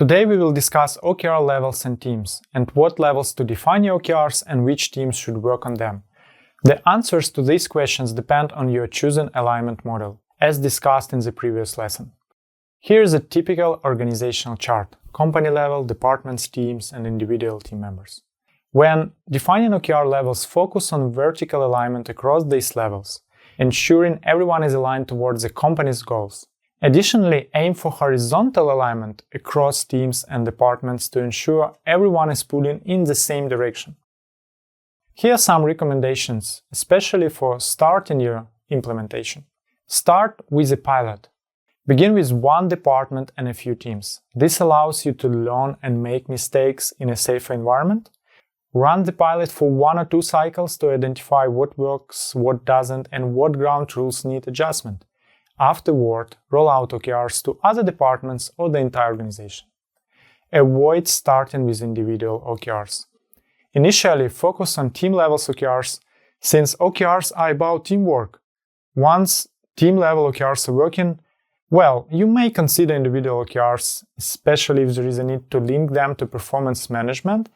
Today we will discuss OKR levels and teams, and what levels to define your OKRs and which teams should work on them. The answers to these questions depend on your chosen alignment model, as discussed in the previous lesson. Here is a typical organizational chart: company level, departments, teams, and individual team members. When defining OKR levels, focus on vertical alignment across these levels, ensuring everyone is aligned towards the company's goals. Additionally, aim for horizontal alignment across teams and departments to ensure everyone is pulling in the same direction. Here are some recommendations, especially for starting your implementation. Start with a pilot. Begin with one department and a few teams. This allows you to learn and make mistakes in a safer environment. Run the pilot for 1 or 2 cycles to identify what works, what doesn't, and what ground rules need adjustment. Afterward, roll out OKRs to other departments or the entire organization. Avoid starting with individual OKRs. Initially, focus on team-level OKRs, since OKRs are about teamwork. Once team-level OKRs are working well, you may consider individual OKRs, especially if there is a need to link them to performance management.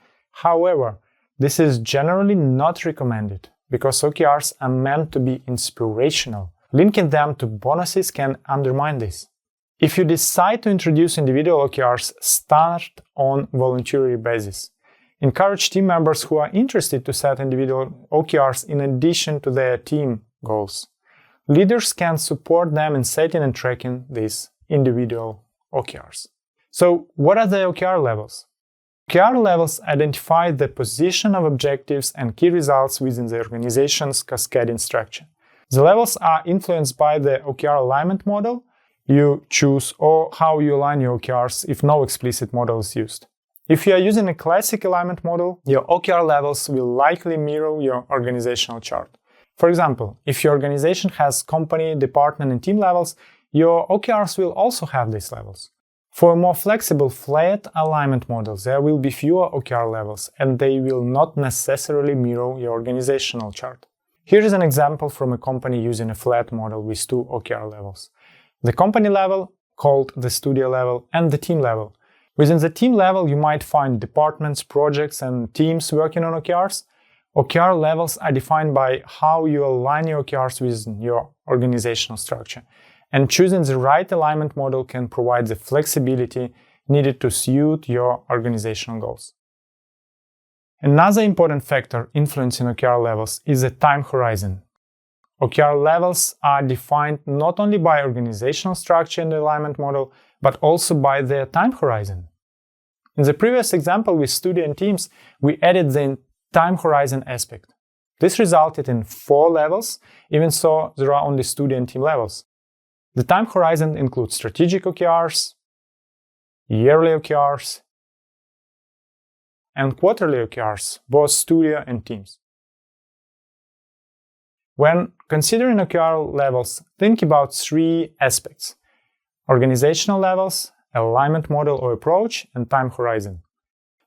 However, this is generally not recommended, because OKRs are meant to be inspirational. Linking them to bonuses can undermine this. If you decide to introduce individual OKRs, start on voluntary basis. Encourage team members who are interested to set individual OKRs in addition to their team goals. Leaders can support them in setting and tracking these individual OKRs. So, what are the OKR levels? OKR levels identify the position of objectives and key results within the organization's cascading structure. The levels are influenced by the OKR alignment model you choose or how you align your OKRs if no explicit model is used. If you are using a classic alignment model, your OKR levels will likely mirror your organizational chart. For example, if your organization has company, department, and team levels, your OKRs will also have these levels. For a more flexible, flat alignment model, there will be fewer OKR levels, and they will not necessarily mirror your organizational chart. Here is an example from a company using a flat model with 2 OKR levels. The company level, called the studio level, and the team level. Within the team level, you might find departments, projects, and teams working on OKRs. OKR levels are defined by how you align your OKRs with your organizational structure, and choosing the right alignment model can provide the flexibility needed to suit your organizational goals. Another important factor influencing OKR levels is the time horizon. OKR levels are defined not only by organizational structure and the alignment model, but also by their time horizon. In the previous example with studio and teams, we added the time horizon aspect. This resulted in 4 levels, even though there are only studio and team levels. The time horizon includes strategic OKRs, yearly OKRs, and quarterly OKRs, both studio and teams. When considering OKR levels, think about 3 aspects: organizational levels, alignment model or approach, and time horizon.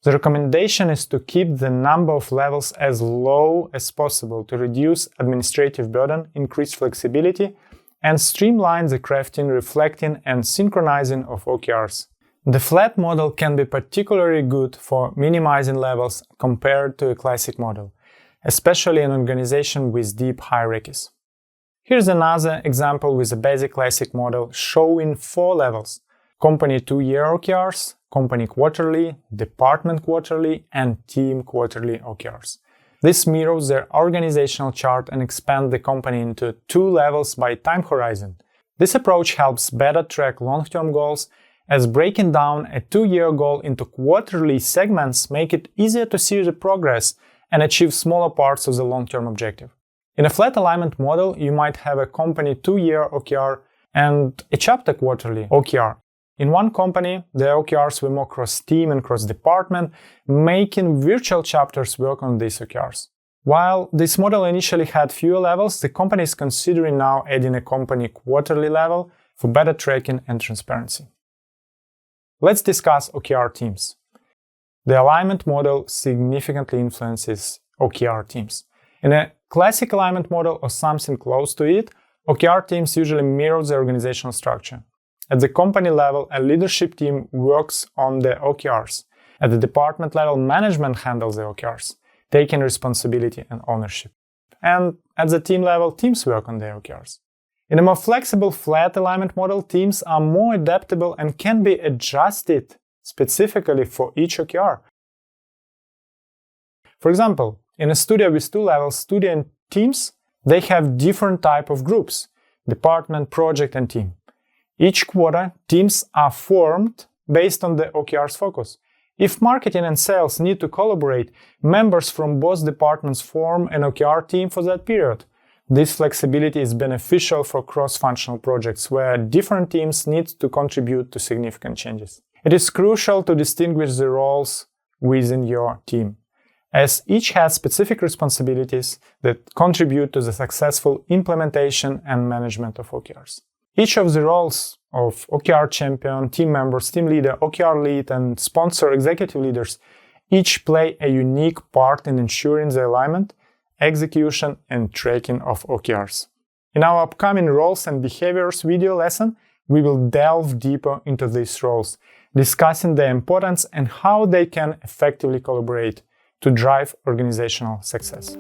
The recommendation is to keep the number of levels as low as possible to reduce administrative burden, increase flexibility, and streamline the crafting, reflecting, and synchronizing of OKRs. The flat model can be particularly good for minimizing levels compared to a classic model, especially in an organization with deep hierarchies. Here's another example with a basic classic model showing 4 levels: company 2-year OKRs, company quarterly, department quarterly, and team quarterly OKRs. This mirrors their organizational chart and expands the company into 2 levels by time horizon. This approach helps better track long-term goals, as breaking down a 2-year goal into quarterly segments make it easier to see the progress and achieve smaller parts of the long-term objective. In a flat alignment model, you might have a company 2-year OKR and a chapter quarterly OKR. In one company, the OKRs were more cross-team and cross-department, making virtual chapters work on these OKRs. While this model initially had fewer levels, the company is considering now adding a company quarterly level for better tracking and transparency. Let's discuss OKR teams. The alignment model significantly influences OKR teams. In a classic alignment model or something close to it, OKR teams usually mirror the organizational structure. At the company level, a leadership team works on the OKRs. At the department level, management handles the OKRs, taking responsibility and ownership. And at the team level, teams work on the OKRs. In a more flexible, flat alignment model, teams are more adaptable and can be adjusted specifically for each OKR. For example, in a studio with 2 levels, studio and teams, they have different type of groups: department, project, and team. Each quarter, teams are formed based on the OKR's focus. If marketing and sales need to collaborate, members from both departments form an OKR team for that period. This flexibility is beneficial for cross-functional projects where different teams need to contribute to significant changes. It is crucial to distinguish the roles within your team, as each has specific responsibilities that contribute to the successful implementation and management of OKRs. Each of the roles of OKR champion, team members, team leader, OKR lead, and sponsor executive leaders each play a unique part in ensuring the alignment, execution, and tracking of OKRs. In our upcoming Roles and Behaviors video lesson, we will delve deeper into these roles, discussing their importance and how they can effectively collaborate to drive organizational success.